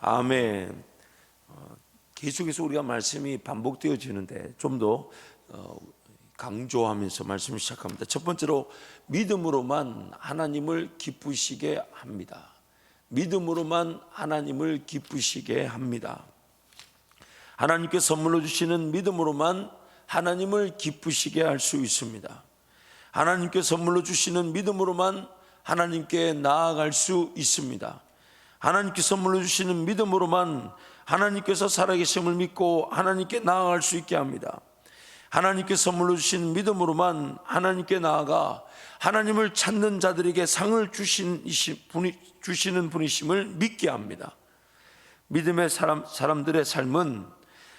아멘. 계속해서 우리가 말씀이 반복되어지는데 좀 더 강조하면서 말씀을 시작합니다. 첫 번째로 믿음으로만 하나님을 기쁘시게 합니다. 믿음으로만 하나님을 기쁘시게 합니다. 하나님께 선물로 주시는 믿음으로만 하나님을 기쁘시게 할 수 있습니다. 하나님께 선물로 주시는 믿음으로만 하나님께 나아갈 수 있습니다. 하나님께 선물로 주시는 믿음으로만 하나님께서 살아계심을 믿고 하나님께 나아갈 수 있게 합니다. 하나님께 선물로 주신 믿음으로만 하나님께 나아가 하나님을 찾는 자들에게 상을 주시는 분이심을 믿게 합니다. 믿음의 사람들의 삶은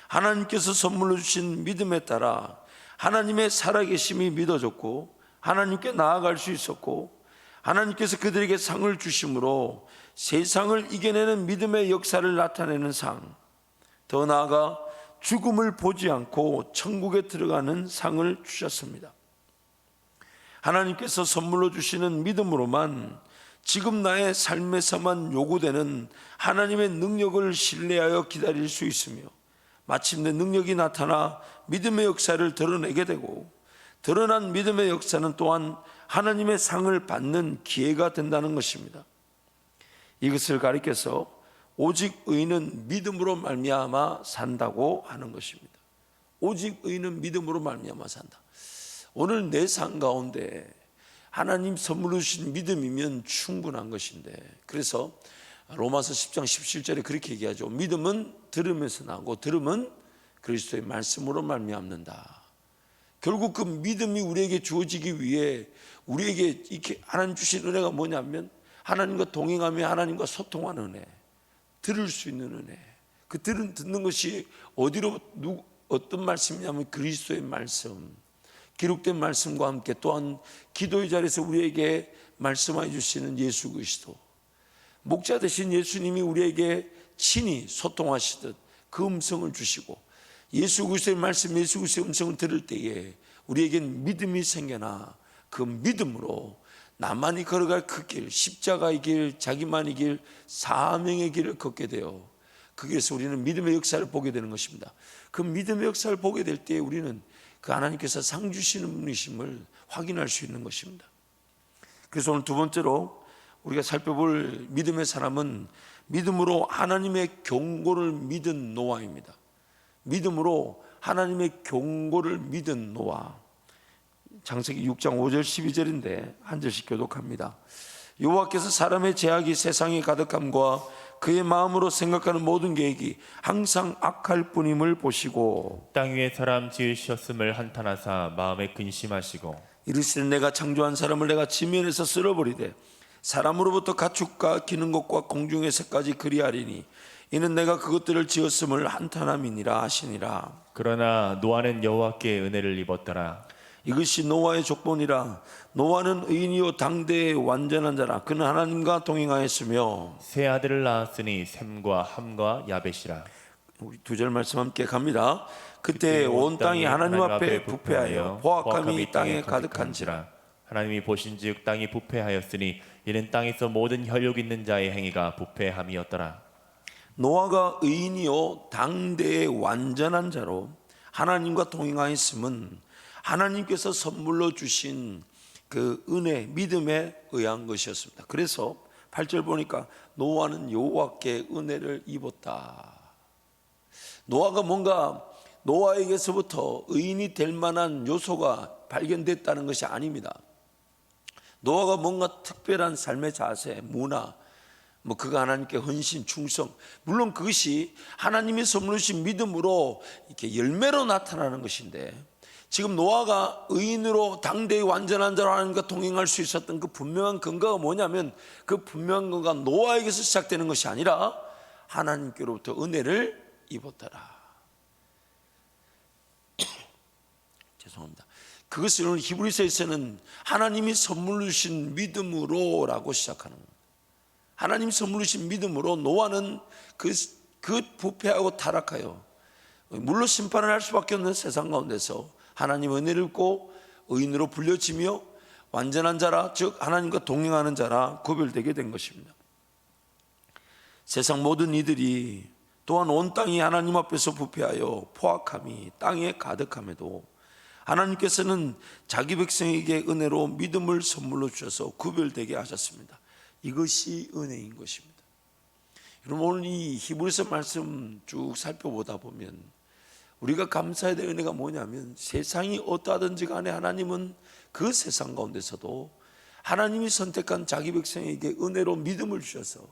하나님께서 선물로 주신 믿음에 따라 하나님의 살아계심이 믿어졌고 하나님께 나아갈 수 있었고 하나님께서 그들에게 상을 주심으로 세상을 이겨내는 믿음의 역사를 나타내는 상, 더 나아가 죽음을 보지 않고 천국에 들어가는 상을 주셨습니다. 하나님께서 선물로 주시는 믿음으로만 지금 나의 삶에서만 요구되는 하나님의 능력을 신뢰하여 기다릴 수 있으며 마침내 능력이 나타나 믿음의 역사를 드러내게 되고 드러난 믿음의 역사는 또한 하나님의 상을 받는 기회가 된다는 것입니다. 이것을 가리켜서 오직 의인은 믿음으로 말미암아 산다고 하는 것입니다. 오직 의인은 믿음으로 말미암아 산다. 오늘 내 삶 가운데 하나님 선물로 주신 믿음이면 충분한 것인데, 그래서 로마서 10장 17절에 그렇게 얘기하죠. 믿음은 들으면서 나고 들음은 그리스도의 말씀으로 말미암는다. 결국 그 믿음이 우리에게 주어지기 위해 우리에게 이렇게 하나님 주신 은혜가 뭐냐면 하나님과 동행하며 하나님과 소통하는 은혜, 들을 수 있는 은혜. 그 듣는 것이 어디로 어떤 말씀이냐면 그리스도의 말씀, 기록된 말씀과 함께 또한 기도의 자리에서 우리에게 말씀해 주시는 예수 그리스도, 목자 되신 예수님이 우리에게 친히 소통하시듯 그 음성을 주시고 예수 그리스도의 말씀, 예수 그리스도의 음성을 들을 때에 우리에겐 믿음이 생겨나 그 믿음으로 나만이 걸어갈 그 길, 십자가의 길, 자기만의 길, 사명의 길을 걷게 되어 그 길에서 우리는 믿음의 역사를 보게 되는 것입니다. 그 믿음의 역사를 보게 될 때 우리는 그 하나님께서 상 주시는 분이심을 확인할 수 있는 것입니다. 그래서 오늘 두 번째로 우리가 살펴볼 믿음의 사람은 믿음으로 하나님의 경고를 믿은 노아입니다. 믿음으로 하나님의 경고를 믿은 노아. 창세기 6장 5절 12절인데 한 절씩 교독합니다. 여호와께서 사람의 죄악이 세상에 가득함과 그의 마음으로 생각하는 모든 계획이 항상 악할 뿐임을 보시고 땅 위에 사람 지으셨음을 한탄하사 마음에 근심하시고 이르시되 내가 창조한 사람을 내가 지면에서 쓸어버리되 사람으로부터 가축과 기는 것과 공중의 새까지 그리하리니 이는 내가 그것들을 지었음을 한탄함이니라 하시니라. 그러나 노아는 여호와께 은혜를 입었더라. 이것이 노아의 족본이라. 노아는 의인이요 당대의 완전한 자라. 그는 하나님과 동행하였으며 세 아들을 낳았으니 셈과 함과 야벳이라. 우리 두 절 말씀 함께 갑니다. 그때 온 땅이 하나님 앞에 부패하여 포악함이 땅에 가득한지라. 하나님이 보신즉 땅이 부패하였으니 이는 땅에서 모든 혈육 있는 자의 행위가 부패함이었더라. 노아가 의인이요 당대의 완전한 자로 하나님과 동행하였음은 하나님께서 선물로 주신 그 은혜, 믿음에 의한 것이었습니다. 그래서 8절 보니까 노아는 여호와께 은혜를 입었다. 노아가 뭔가 노아에게서부터 의인이 될 만한 요소가 발견됐다는 것이 아닙니다. 노아가 뭔가 특별한 삶의 자세, 문화, 그가 하나님께 헌신, 충성, 물론 그것이 하나님이 선물로 주신 믿음으로 이렇게 열매로 나타나는 것인데, 지금 노아가 의인으로 당대의 완전한 자로 하나님과 동행할 수 있었던 그 분명한 근거가 뭐냐면, 그 분명한 근거가 노아에게서 시작되는 것이 아니라 하나님께로부터 은혜를 입었더라. 죄송합니다. 그것을 오늘 히브리서에서는 하나님이 선물로 주신 믿음으로라고 시작하는 겁니다. 하나님 선물로 주신 믿음으로 노아는 그 부패하고 타락하여 물론 심판을 할 수밖에 없는 세상 가운데서 하나님 은혜를 입고 의인으로 불려지며 완전한 자라, 즉 하나님과 동행하는 자라 구별되게 된 것입니다. 세상 모든 이들이 또한 온 땅이 하나님 앞에서 부패하여 포악함이 땅에 가득함에도 하나님께서는 자기 백성에게 은혜로 믿음을 선물로 주셔서 구별되게 하셨습니다. 이것이 은혜인 것입니다. 여러분, 오늘 이 히브리서 말씀 쭉 살펴보다 보면 우리가 감사해야 될 은혜가 뭐냐면, 세상이 어떠하든지 간에 하나님은 그 세상 가운데서도 하나님이 선택한 자기 백성에게 은혜로 믿음을 주셔서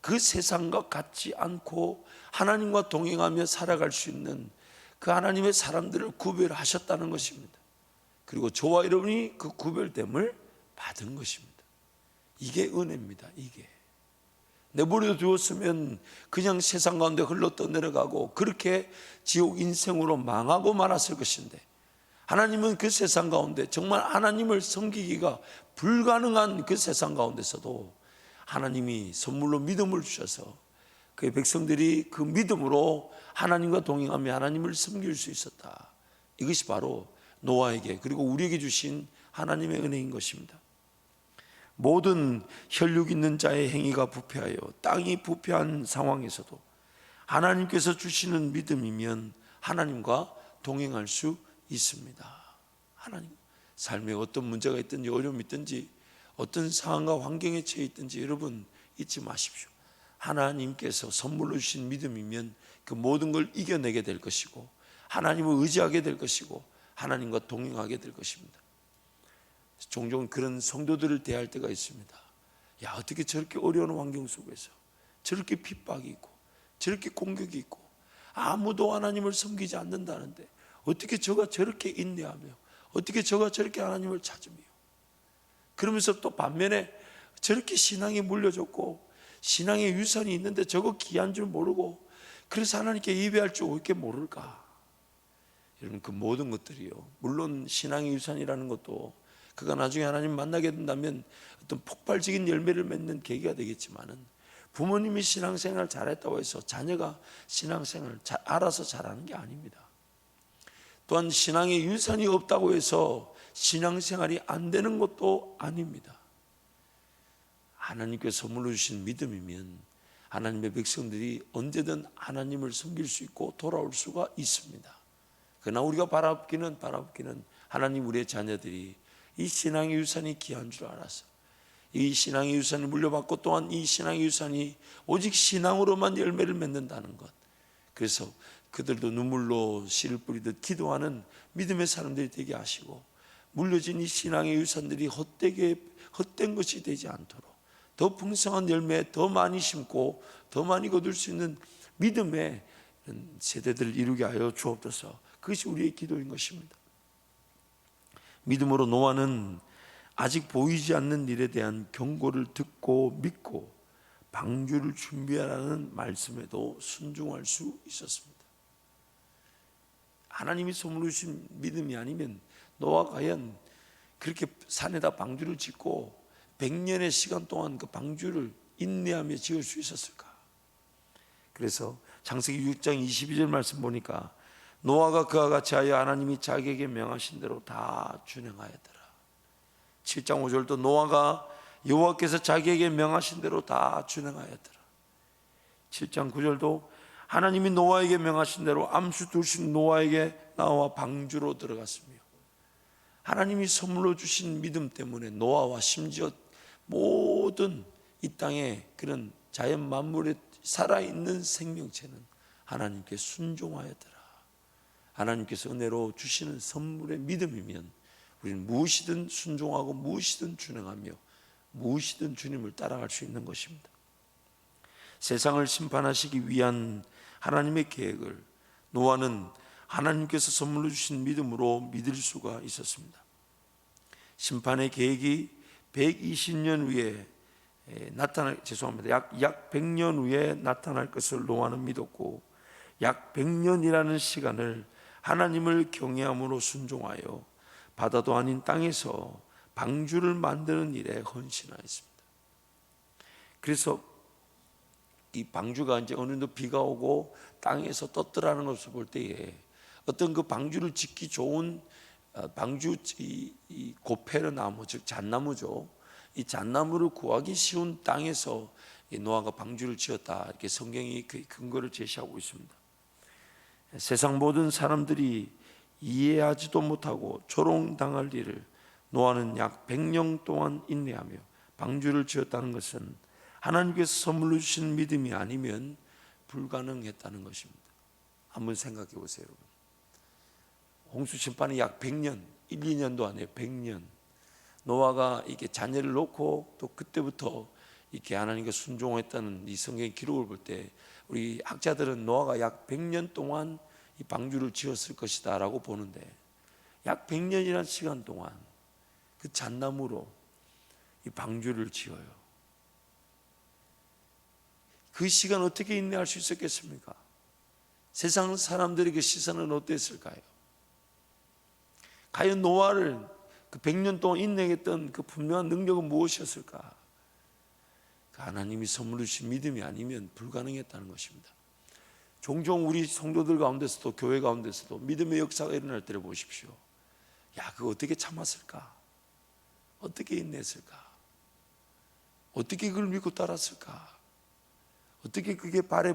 그 세상과 같지 않고 하나님과 동행하며 살아갈 수 있는 그 하나님의 사람들을 구별하셨다는 것입니다. 그리고 저와 여러분이 그 구별됨을 받은 것입니다. 이게 은혜입니다. 이게 내버려 두었으면 그냥 세상 가운데 흘러 떠내려가고 그렇게 지옥 인생으로 망하고 말았을 것인데, 하나님은 그 세상 가운데 정말 하나님을 섬기기가 불가능한 그 세상 가운데서도 하나님이 선물로 믿음을 주셔서 그의 백성들이 그 믿음으로 하나님과 동행하며 하나님을 섬길 수 있었다. 이것이 바로 노아에게 그리고 우리에게 주신 하나님의 은혜인 것입니다. 모든 혈육 있는 자의 행위가 부패하여 땅이 부패한 상황에서도 하나님께서 주시는 믿음이면 하나님과 동행할 수 있습니다. 하나님, 삶에 어떤 문제가 있든지 어려움이 있든지 어떤 상황과 환경에 처해 있든지 여러분 잊지 마십시오. 하나님께서 선물로 주신 믿음이면 그 모든 걸 이겨내게 될 것이고 하나님을 의지하게 될 것이고 하나님과 동행하게 될 것입니다. 종종 그런 성도들을 대할 때가 있습니다. 야, 어떻게 저렇게 어려운 환경 속에서 저렇게 핍박이 있고 저렇게 공격이 있고 아무도 하나님을 섬기지 않는다는데 어떻게 저가 저렇게 인내하며 어떻게 저가 저렇게 하나님을 찾으며, 그러면서 또 반면에 저렇게 신앙이 물려졌고 신앙의 유산이 있는데 저거 귀한 줄 모르고 그래서 하나님께 예배할 줄 어떻게 모를까? 여러분, 그 모든 것들이요, 물론 신앙의 유산이라는 것도 그가 나중에 하나님 만나게 된다면 어떤 폭발적인 열매를 맺는 계기가 되겠지만은, 부모님이 신앙생활 잘했다고 해서 자녀가 신앙생활을 알아서 잘하는 게 아닙니다. 또한 신앙의 유산이 없다고 해서 신앙생활이 안 되는 것도 아닙니다. 하나님께서 선물로 주신 믿음이면 하나님의 백성들이 언제든 하나님을 섬길 수 있고 돌아올 수가 있습니다. 그러나 우리가 바라보기는 하나님, 우리의 자녀들이 이 신앙의 유산이 귀한 줄 알아서 이 신앙의 유산을 물려받고 또한 이 신앙의 유산이 오직 신앙으로만 열매를 맺는다는 것, 그래서 그들도 눈물로 씨를 뿌리듯 기도하는 믿음의 사람들이 되게 하시고 물려진 이 신앙의 유산들이 헛된 것이 되지 않도록 더 풍성한 열매 더 많이 심고 더 많이 거둘 수 있는 믿음의 세대들을 이루게 하여 주옵소서. 그것이 우리의 기도인 것입니다. 믿음으로 노아는 아직 보이지 않는 일에 대한 경고를 듣고 믿고 방주를 준비하라는 말씀에도 순종할 수 있었습니다. 하나님이 선물로 주신 믿음이 아니면 노아가 과연 그렇게 산에다 방주를 짓고 100년의 시간 동안 그 방주를 인내하며 지을 수 있었을까? 그래서 창세기 6장 22절 말씀 보니까 노아가 그와 같이 하여 하나님이 자기에게 명하신 대로 다 준행하였더라. 7장 5절도 노아가 여호와께서 자기에게 명하신 대로 다 준행하였더라. 7장 9절도 하나님이 노아에게 명하신 대로 암수 둘씩 노아에게 나와 방주로 들어갔으며, 하나님이 선물로 주신 믿음 때문에 노아와 심지어 모든 이 땅에 그런 자연 만물에 살아있는 생명체는 하나님께 순종하였더라. 하나님께서 은혜로 주시는 선물의 믿음이면 우리는 무엇이든 순종하고 무엇이든 준행하며 무엇이든 주님을 따라갈 수 있는 것입니다. 세상을 심판하시기 위한 하나님의 계획을 노아는 하나님께서 선물로 주신 믿음으로 믿을 수가 있었습니다. 심판의 계획이 120년 후에 약 100년 후에 나타날 것을 노아는 믿었고, 약 100년이라는 시간을 하나님을 경외함으로 순종하여 바다도 아닌 땅에서 방주를 만드는 일에 헌신하였습니다. 그래서 이 방주가 이제 어느 정도 비가 오고 땅에서 떴더라는 것을 볼 때에 어떤 그 방주를 짓기 좋은 방주 이 고페르 나무, 즉 잣나무죠. 이 잣나무를 구하기 쉬운 땅에서 이 노아가 방주를 지었다, 이렇게 성경이 그 근거를 제시하고 있습니다. 세상 모든 사람들이 이해하지도 못하고 조롱당할 일을 노아는 약 100년 동안 인내하며 방주를 지었다는 것은 하나님께서 선물로 주신 믿음이 아니면 불가능했다는 것입니다. 한번 생각해 보세요, 여러분. 홍수 심판이 약 100년, 1, 2년도 아니에요. 100년. 노아가 이렇게 자녀를 놓고 또 그때부터 이렇게 하나님께 순종했다는 이 성경 기록을 볼 때 우리 학자들은 노아가 약 100년 동안 이 방주를 지었을 것이다라고 보는데, 약 100년이라는 시간 동안 그 잣나무로 이 방주를 지어요. 그 시간 어떻게 인내할 수 있었겠습니까? 세상 사람들의 그 시선은 어땠을까요? 과연 노아를 그 100년 동안 인내했던 그 분명한 능력은 무엇이었을까? 그 하나님이 선물로 주신 믿음이 아니면 불가능했다는 것입니다. 종종 우리 성도들 가운데서도, 교회 가운데서도 믿음의 역사가 일어날 때를 보십시오. 야, 그거 어떻게 참았을까? 어떻게 인내했을까? 어떻게 그걸 믿고 따랐을까? 어떻게 그게 발에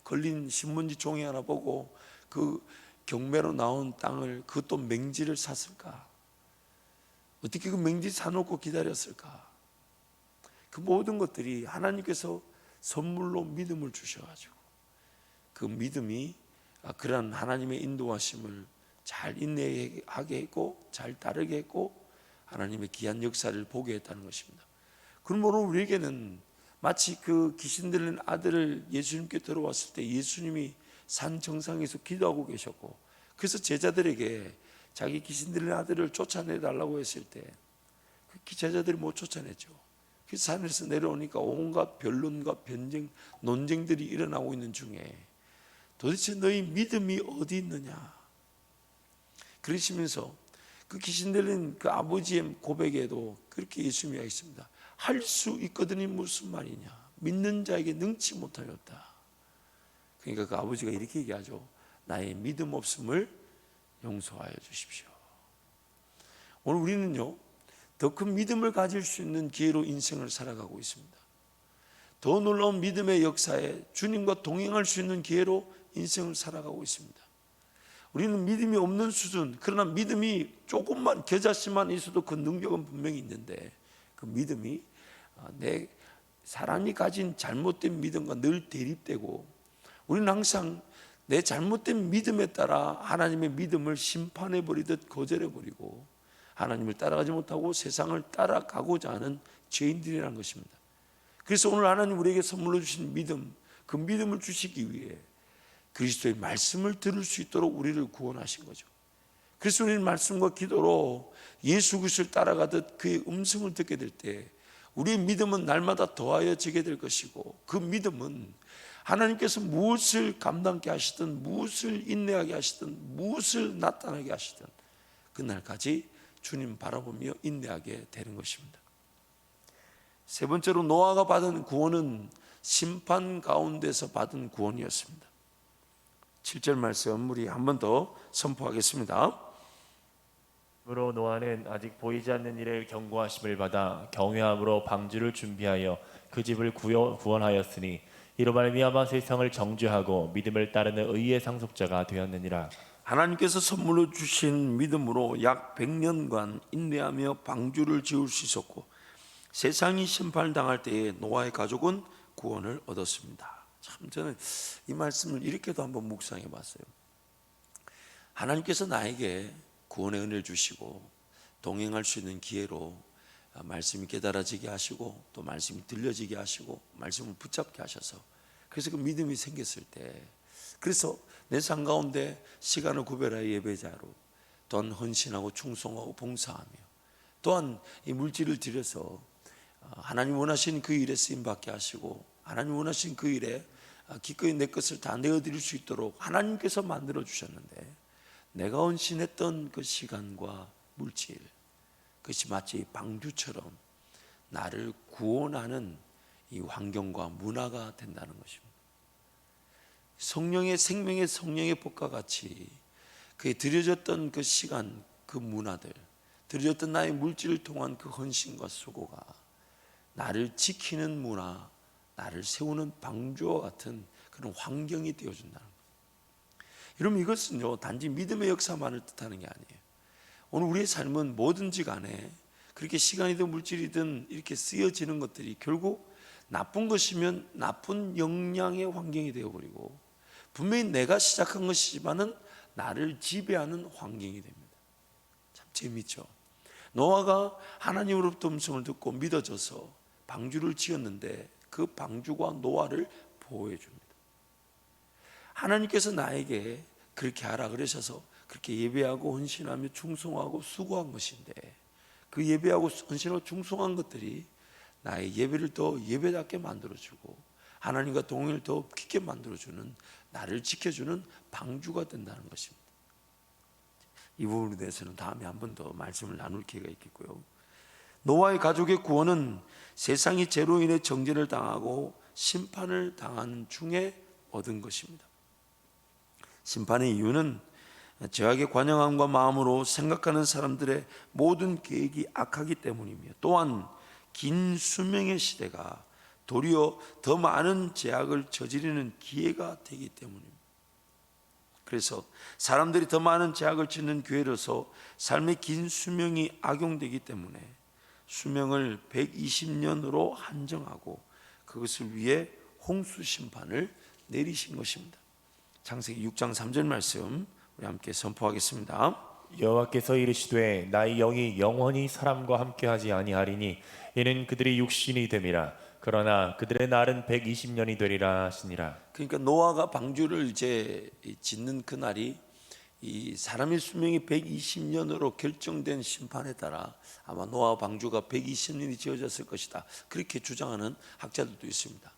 걸린 신문지 종이 하나 보고 그 경매로 나온 땅을, 그것도 맹지를 샀을까? 어떻게 그 맹지 사놓고 기다렸을까? 그 모든 것들이 하나님께서 선물로 믿음을 주셔가지고 그 믿음이 그러한 하나님의 인도하심을 잘 인내하게 했고 잘 따르게 했고 하나님의 귀한 역사를 보게 했다는 것입니다. 그러므로 우리에게는 마치 그 귀신 들린 아들을 예수님께 들어왔을 때 예수님이 산 정상에서 기도하고 계셨고, 그래서 제자들에게 자기 귀신 들린 아들을 쫓아내달라고 했을 때 그 제자들이 못 쫓아냈죠. 그 산에서 내려오니까 온갖 변론과 변쟁, 논쟁들이 일어나고 있는 중에 도대체 너희 믿음이 어디 있느냐, 그러시면서 그 귀신 들린 그 아버지의 고백에도 그렇게 예수님이 하겠습니다. 할 수 있거든이 무슨 말이냐, 믿는 자에게 능치 못함이 없다. 그러니까 그 아버지가 이렇게 얘기하죠. 나의 믿음 없음을 용서하여 주십시오. 오늘 우리는요, 더 큰 믿음을 가질 수 있는 기회로 인생을 살아가고 있습니다. 더 놀라운 믿음의 역사에 주님과 동행할 수 있는 기회로 인생을 살아가고 있습니다. 우리는 믿음이 없는 수준, 그러나 믿음이 조금만 겨자씨만 있어도 그 능력은 분명히 있는데, 그 믿음이 내 사람이 가진 잘못된 믿음과 늘 대립되고, 우리는 항상 내 잘못된 믿음에 따라 하나님의 믿음을 심판해버리듯 거절해버리고 하나님을 따라가지 못하고 세상을 따라가고자 하는 죄인들이라는 것입니다. 그래서 오늘 하나님 우리에게 선물로 주신 믿음, 그 믿음을 주시기 위해 그리스도의 말씀을 들을 수 있도록 우리를 구원하신 거죠. 그래서 우리는 말씀과 기도로 예수 그리스도를 따라가듯 그의 음성을 듣게 될 때 우리의 믿음은 날마다 더하여지게 될 것이고, 그 믿음은 하나님께서 무엇을 감당케 하시든 무엇을 인내하게 하시든 무엇을 나타나게 하시든 그날까지 주님 바라보며 인내하게 되는 것입니다. 세 번째로 노아가 받은 구원은 심판 가운데서 받은 구원이었습니다. 7절 말씀 우리 한 번 더 선포하겠습니다. 그러므로 노아는 아직 보이지 않는 일을 경고하심을 받아 경외함으로 방주를 준비하여 그 집을 구원하였으니 이로 말미암아 세상을 정죄하고 믿음을 따르는 의의 상속자가 되었느니라. 하나님께서 선물로 주신 믿음으로 약 100년간 인내하며 방주를 지을 수 있었고, 세상이 심판을 당할 때에 노아의 가족은 구원을 얻었습니다. 참 저는 이 말씀을 이렇게도 한번 묵상해 봤어요. 하나님께서 나에게 구원의 은혜를 주시고 동행할 수 있는 기회로 말씀이 깨달아지게 하시고 또 말씀이 들려지게 하시고 말씀을 붙잡게 하셔서, 그래서 그 믿음이 생겼을 때, 그래서 내 삶 가운데 시간을 구별하여 예배자로, 또한 헌신하고 충성하고 봉사하며, 또한 이 물질을 들여서 하나님 원하신 그 일에 쓰임받게 하시고 하나님 원하신 그 일에 기꺼이 내 것을 다 내어드릴 수 있도록 하나님께서 만들어 주셨는데, 내가 헌신했던 그 시간과 물질, 그것이 마치 방주처럼 나를 구원하는 이 환경과 문화가 된다는 것입니다. 성령의 생명의 성령의 법과 같이 그에 드려졌던 그 시간, 그 문화들, 드려졌던 나의 물질을 통한 그 헌신과 수고가 나를 지키는 문화, 나를 세우는 방주와 같은 그런 환경이 되어준다는 거예요. 여러분, 이것은요 단지 믿음의 역사만을 뜻하는 게 아니에요. 오늘 우리의 삶은 뭐든지 간에 그렇게 시간이든 물질이든 이렇게 쓰여지는 것들이 결국 나쁜 것이면 나쁜 영향의 환경이 되어버리고, 분명히 내가 시작한 것이지만은 나를 지배하는 환경이 됩니다. 참 재미있죠. 노아가 하나님으로부터 음성을 듣고 믿어져서 방주를 지었는데 그 방주가 노아를 보호해 줍니다. 하나님께서 나에게 그렇게 하라 그러셔서 그렇게 예배하고 헌신하며 충성하고 수고한 것인데, 그 예배하고 헌신하고 충성한 것들이 나의 예배를 더 예배답게 만들어주고 하나님과 동행을 더 깊게 만들어주는, 나를 지켜주는 방주가 된다는 것입니다. 이 부분에 대해서는 다음에 한 번 더 말씀을 나눌 기회가 있겠고요. 노아의 가족의 구원은 세상이 죄로 인해 정죄를 당하고 심판을 당하는 중에 얻은 것입니다. 심판의 이유는 죄악의 관영함과 마음으로 생각하는 사람들의 모든 계획이 악하기 때문이며, 또한 긴 수명의 시대가 도리어 더 많은 죄악을 저지르는 기회가 되기 때문입니다. 그래서 사람들이 더 많은 죄악을 짓는 기회로서 삶의 긴 수명이 악용되기 때문에 수명을 120년으로 한정하고 그것을 위해 홍수 심판을 내리신 것입니다. 창세기 6장 3절 말씀 우리 함께 선포하겠습니다. 여호와께서 이르시되 나의 영이 영원히 사람과 함께하지 아니하리니 이는 그들이 육신이 됨이라. 그러나 그들의 날은 120년이 되리라 하시니라. 그러니까 노아가 방주를 이제 짓는 그 날이 이 사람의 수명이 120년으로 결정된 심판에 따라 아마 노아 방주가 120년이 지어졌을 것이다, 그렇게 주장하는 학자들도 있습니다.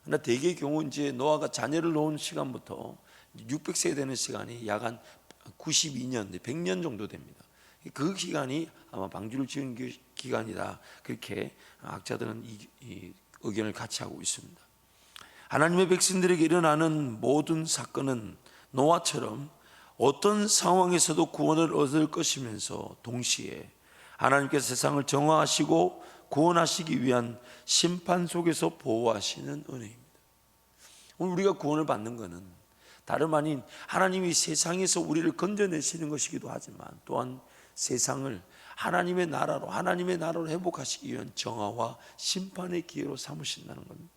그러나 대개의 경우 이제 노아가 자녀를 놓은 시간부터 600세 되는 시간이 약 한 92년, 100년 정도 됩니다. 그 기간이 아마 방주를 지은 기간이다, 그렇게 학자들은 이 의견을 같이 하고 있습니다. 하나님의 백성들에게 일어나는 모든 사건은 노아처럼 어떤 상황에서도 구원을 얻을 것이면서 동시에 하나님께서 세상을 정화하시고 구원하시기 위한 심판 속에서 보호하시는 은혜입니다. 오늘 우리가 구원을 받는 것은 다름 아닌 하나님이 세상에서 우리를 건져내시는 것이기도 하지만, 또한 세상을 하나님의 나라로 회복하시기 위한 정화와 심판의 기회로 삼으신다는 겁니다.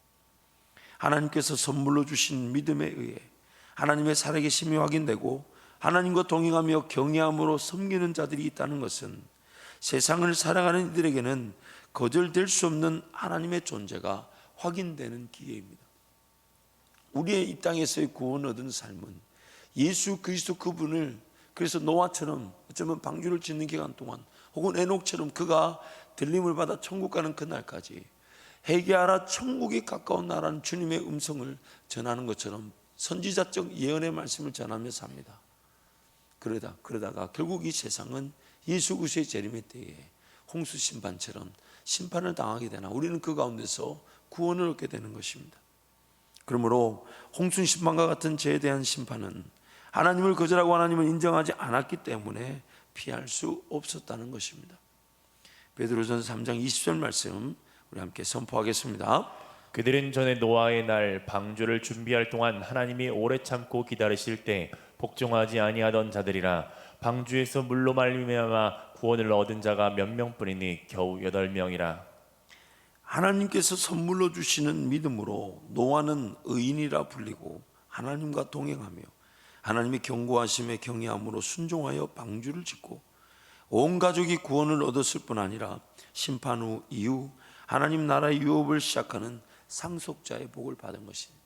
하나님께서 선물로 주신 믿음에 의해 하나님의 살아계심이 확인되고 하나님과 동행하며 경외함으로 섬기는 자들이 있다는 것은 세상을 살아가는 이들에게는 거절될 수 없는 하나님의 존재가 확인되는 기회입니다. 우리의 이 땅에서의 구원 얻은 삶은 예수 그리스도 그분을, 그래서 노아처럼 어쩌면 방주를 짓는 기간 동안, 혹은 에녹처럼 그가 들림을 받아 천국 가는 그날까지 회개하라 천국이 가까운 나라는 주님의 음성을 전하는 것처럼 선지자적 예언의 말씀을 전하며 삽니다. 그러다가 결국 이 세상은 예수 그리스도의 재림의 때에 홍수 심판처럼 심판을 당하게 되나 우리는 그 가운데서 구원을 얻게 되는 것입니다. 그러므로 홍수 심판과 같은 죄에 대한 심판은 하나님을 거절하고 하나님을 인정하지 않았기 때문에 피할 수 없었다는 것입니다. 베드로전서 3장 20절 말씀 우리 함께 선포하겠습니다. 그들은 전에 노아의 날 방주를 준비할 동안 하나님이 오래 참고 기다리실 때 복종하지 아니하던 자들이라. 방주에서 물로 말미암아 구원을 얻은 자가 몇 명뿐이니 겨우 8명이라. 하나님께서 선물로 주시는 믿음으로 노아는 의인이라 불리고 하나님과 동행하며 하나님의 경고하심에 경외함으로 순종하여 방주를 짓고 온 가족이 구원을 얻었을 뿐 아니라 심판 이후 하나님 나라의 유업을 시작하는 상속자의 복을 받은 것입니다.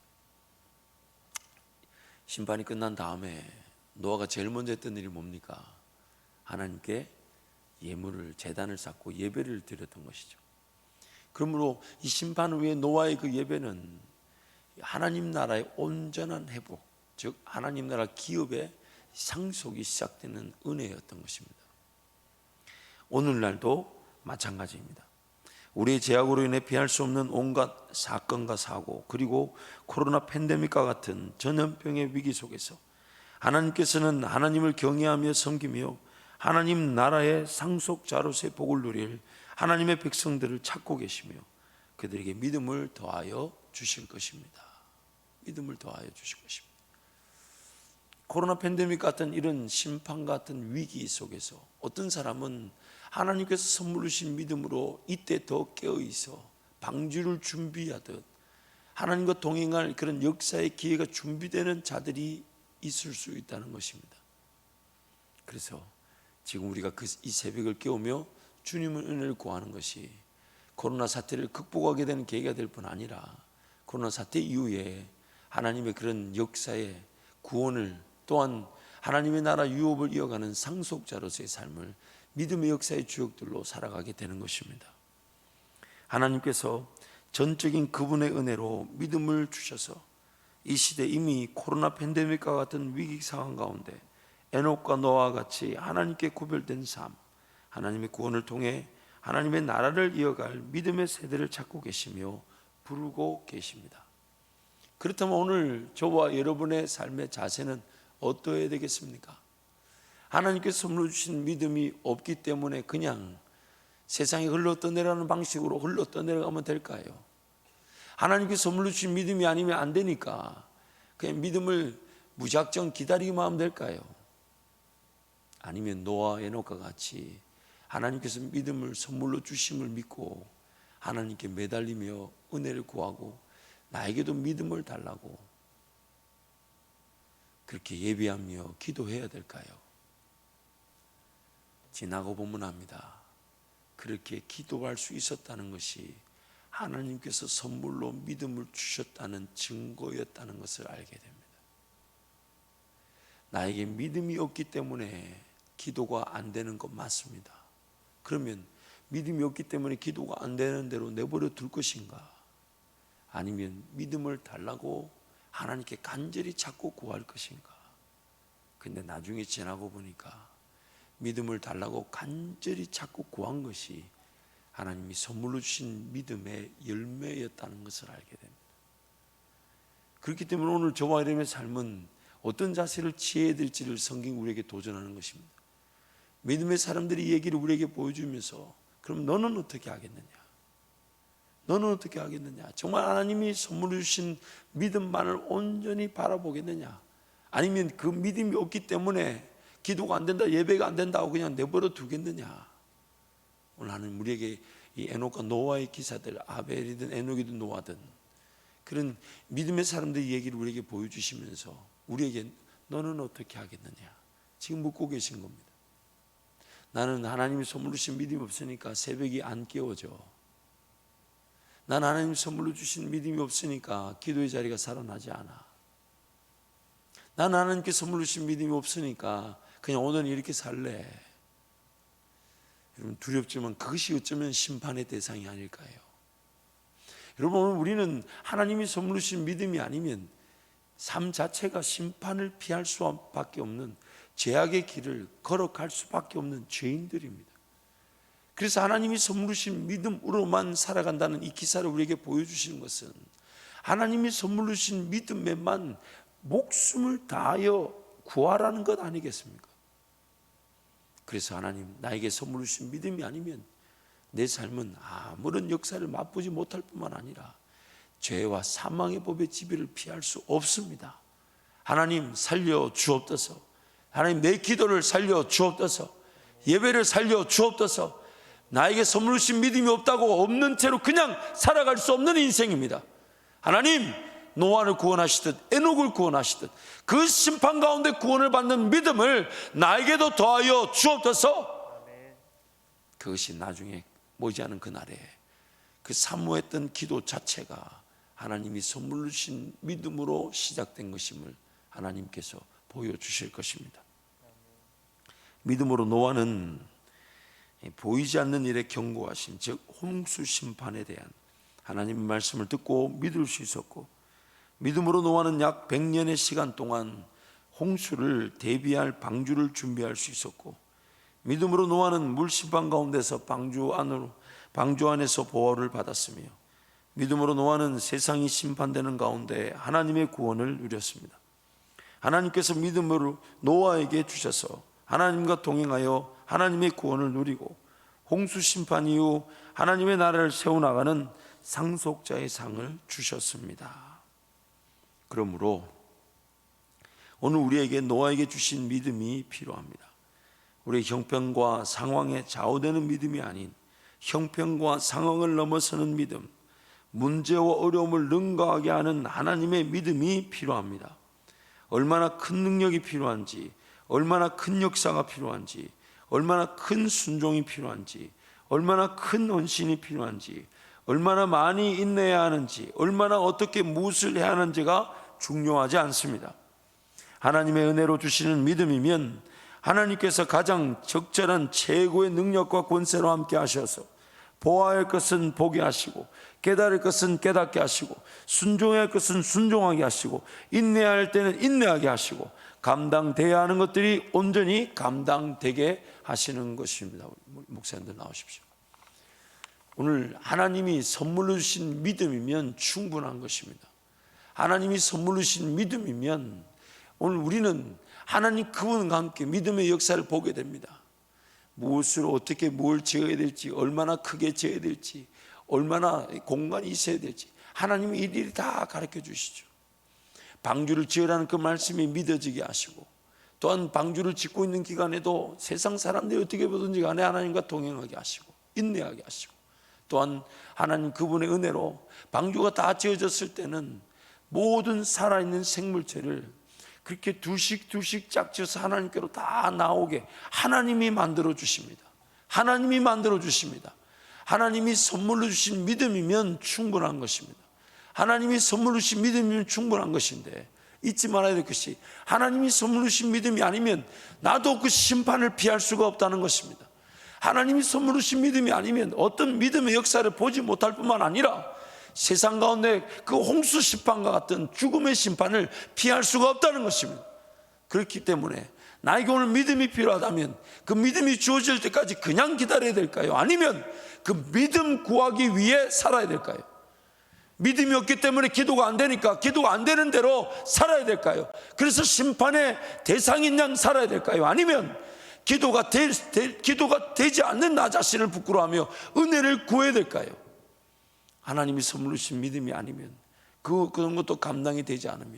심판이 끝난 다음에 노아가 제일 먼저 했던 일이 뭡니까? 하나님께 예물을, 제단을 쌓고 예배를 드렸던 것이죠. 그러므로 이 심판 후에 노아의 그 예배는 하나님 나라의 온전한 회복, 즉 하나님 나라 기업의 상속이 시작되는 은혜였던 것입니다. 오늘날도 마찬가지입니다. 우리의 죄악으로 인해 피할 수 없는 온갖 사건과 사고, 그리고 코로나 팬데믹과 같은 전염병의 위기 속에서 하나님께서는 하나님을 경외하며 섬기며 하나님 나라의 상속자로서의 복을 누릴 하나님의 백성들을 찾고 계시며 그들에게 믿음을 더하여 주실 것입니다. 믿음을 더하여 주실 것입니다. 코로나 팬데믹 같은 이런 심판 같은 위기 속에서 어떤 사람은 하나님께서 선물로 주신 믿음으로 이때 더 깨어 있어 방주를 준비하듯 하나님과 동행할 그런 역사의 기회가 준비되는 자들이 있을 수 있다는 것입니다. 그래서 지금 우리가 이 새벽을 깨우며 주님의 은혜를 구하는 것이 코로나 사태를 극복하게 되는 계기가 될 뿐 아니라 코로나 사태 이후에 하나님의 그런 역사의 구원을 또한 하나님의 나라 유업을 이어가는 상속자로서의 삶을 믿음의 역사의 주역들로 살아가게 되는 것입니다. 하나님께서 전적인 그분의 은혜로 믿음을 주셔서 이 시대 이미 코로나 팬데믹과 같은 위기 상황 가운데 에녹과 노아와 같이 하나님께 구별된 삶, 하나님의 구원을 통해 하나님의 나라를 이어갈 믿음의 세대를 찾고 계시며 부르고 계십니다. 그렇다면 오늘 저와 여러분의 삶의 자세는 어떠해야 되겠습니까? 하나님께서 선물로 주신 믿음이 없기 때문에 그냥 세상에 흘러떠내려가는 방식으로 흘러떠내려가면 될까요? 하나님께서 선물로 주신 믿음이 아니면 안 되니까 그냥 믿음을 무작정 기다리기만 하면 될까요? 아니면 노아 에녹과 같이 하나님께서 믿음을 선물로 주심을 믿고 하나님께 매달리며 은혜를 구하고 나에게도 믿음을 달라고 그렇게 예비하며 기도해야 될까요? 지나고 보면 압니다. 그렇게 기도할 수 있었다는 것이 하나님께서 선물로 믿음을 주셨다는 증거였다는 것을 알게 됩니다. 나에게 믿음이 없기 때문에 기도가 안 되는 것 맞습니다. 그러면 믿음이 없기 때문에 기도가 안 되는 대로 내버려 둘 것인가? 아니면 믿음을 달라고 하나님께 간절히 찾고 구할 것인가? 근데 나중에 지나고 보니까 믿음을 달라고 간절히 찾고 구한 것이 하나님이 선물로 주신 믿음의 열매였다는 것을 알게 됩니다. 그렇기 때문에 오늘 저와 여러분의 삶은 어떤 자세를 취해야 될지를 성경이 우리에게 도전하는 것입니다. 믿음의 사람들이 얘기를 우리에게 보여주면서 그럼 너는 어떻게 하겠느냐? 너는 어떻게 하겠느냐? 정말 하나님이 선물로 주신 믿음만을 온전히 바라보겠느냐? 아니면 그 믿음이 없기 때문에 기도가 안 된다, 예배가 안 된다고 그냥 내버려 두겠느냐? 오늘 하나님 우리에게 이 에녹과 노아의 기사들, 아벨이든 에녹이든 노아든 그런 믿음의 사람들의 얘기를 우리에게 보여주시면서 우리에게 너는 어떻게 하겠느냐? 지금 묻고 계신 겁니다. 나는 하나님이 선물로 주신 믿음이 없으니까 새벽이 안 깨워져. 난 하나님이 선물로 주신 믿음이 없으니까 기도의 자리가 살아나지 않아. 난 하나님께 선물로 주신 믿음이 없으니까 그냥 오늘 이렇게 살래. 여러분 두렵지만 그것이 어쩌면 심판의 대상이 아닐까요? 여러분 오늘 우리는 하나님이 선물로 주신 믿음이 아니면 삶 자체가 심판을 피할 수밖에 없는 죄악의 길을 걸어갈 수밖에 없는 죄인들입니다. 그래서 하나님이 선물로 주신 믿음으로만 살아간다는 이 기사를 우리에게 보여주시는 것은 하나님이 선물로 주신 믿음에만 목숨을 다하여 구하라는 것 아니겠습니까? 그래서 하나님 나에게 선물로 주신 믿음이 아니면 내 삶은 아무런 역사를 맛보지 못할 뿐만 아니라 죄와 사망의 법의 지배를 피할 수 없습니다. 하나님 살려 주옵소서. 하나님 내 기도를 살려 주옵소서. 예배를 살려 주옵소서. 나에게 선물로 주신 믿음이 없다고 없는 채로 그냥 살아갈 수 없는 인생입니다. 하나님 노아를 구원하시듯 에녹을 구원하시듯 그 심판 가운데 구원을 받는 믿음을 나에게도 더하여 주옵소서. 그것이 나중에 머지않은 그날에 그 사모했던 기도 자체가 하나님이 선물로 주신 믿음으로 시작된 것임을 하나님께서 보여주실 것입니다. 믿음으로 노아는 보이지 않는 일에 경고하신 즉 홍수 심판에 대한 하나님의 말씀을 듣고 믿을 수 있었고, 믿음으로 노아는 약 100년의 시간 동안 홍수를 대비할 방주를 준비할 수 있었고, 믿음으로 노아는 물심판 가운데서 방주 안에서 보호를 받았으며, 믿음으로 노아는 세상이 심판되는 가운데 하나님의 구원을 누렸습니다. 하나님께서 믿음으로 노아에게 주셔서 하나님과 동행하여 하나님의 구원을 누리고 홍수 심판 이후 하나님의 나라를 세워나가는 상속자의 상을 주셨습니다. 그러므로 오늘 우리에게 노아에게 주신 믿음이 필요합니다. 우리의 형편과 상황에 좌우되는 믿음이 아닌 형편과 상황을 넘어서는 믿음, 문제와 어려움을 능가하게 하는 하나님의 믿음이 필요합니다. 얼마나 큰 능력이 필요한지, 얼마나 큰 역사가 필요한지, 얼마나 큰 순종이 필요한지, 얼마나 큰 헌신이 필요한지, 얼마나 많이 인내해야 하는지, 얼마나 어떻게 무엇을 해야 하는지가 중요하지 않습니다. 하나님의 은혜로 주시는 믿음이면 하나님께서 가장 적절한 최고의 능력과 권세로 함께 하셔서 보아야 할 것은 보게 하시고, 깨달을 것은 깨닫게 하시고, 순종해야 할 것은 순종하게 하시고, 인내해야 할 때는 인내하게 하시고, 감당돼야 하는 것들이 온전히 감당되게 하시는 것입니다. 목사님들 나오십시오. 오늘 하나님이 선물로 주신 믿음이면 충분한 것입니다. 하나님이 선물로 주신 믿음이면 오늘 우리는 하나님 그분과 함께 믿음의 역사를 보게 됩니다. 무엇으로 어떻게 뭘 지어야 될지, 얼마나 크게 지어야 될지, 얼마나 공간이 있어야 될지 하나님이 일일이 다 가르쳐 주시죠. 방주를 지으라는 그 말씀이 믿어지게 하시고, 또한 방주를 짓고 있는 기간에도 세상 사람들이 어떻게 보든지 간에 하나님과 동행하게 하시고 인내하게 하시고, 또한 하나님 그분의 은혜로 방주가 다 지어졌을 때는 모든 살아있는 생물체를 그렇게 두씩 짝지어서 하나님께로 다 나오게 하나님이 만들어 주십니다. 하나님이 만들어 주십니다. 하나님이 선물로 주신 믿음이면 충분한 것입니다. 하나님이 선물로 주신 믿음이면 충분한 것인데, 잊지 말아야 될 것이 하나님이 선물로 주신 믿음이 아니면 나도 그 심판을 피할 수가 없다는 것입니다. 하나님이 선물로 주신 믿음이 아니면 어떤 믿음의 역사를 보지 못할 뿐만 아니라 세상 가운데 그 홍수 심판과 같은 죽음의 심판을 피할 수가 없다는 것입니다. 그렇기 때문에 나에게 오늘 믿음이 필요하다면 그 믿음이 주어질 때까지 그냥 기다려야 될까요? 아니면 그 믿음 구하기 위해 살아야 될까요? 믿음이 없기 때문에 기도가 안 되니까 기도가 안 되는 대로 살아야 될까요? 그래서 심판의 대상인 양 살아야 될까요? 아니면 기도가 되지 않는 나 자신을 부끄러워하며 은혜를 구해야 될까요? 하나님이 선물로 주신 믿음이 아니면 그런 것도 감당이 되지 않으며,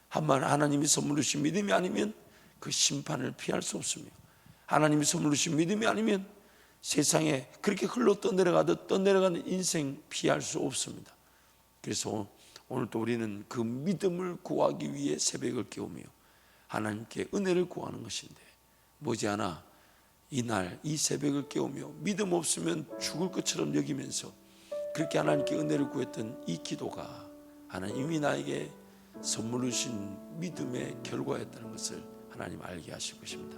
하나님이 선물로 주신 믿음이 아니면 그 심판을 피할 수 없으며, 하나님이 선물로 주신 믿음이 아니면 세상에 그렇게 흘러 떠내려가는 인생 피할 수 없습니다. 그래서 오늘 또 우리는 그 믿음을 구하기 위해 새벽을 깨우며 하나님께 은혜를 구하는 것인데, 머지않아 이날 이 새벽을 깨우며 믿음 없으면 죽을 것처럼 여기면서 그렇게 하나님께 은혜를 구했던 이 기도가 하나님이 나에게 선물로 주신 믿음의 결과였다는 것을 하나님 알게 하실 것입니다.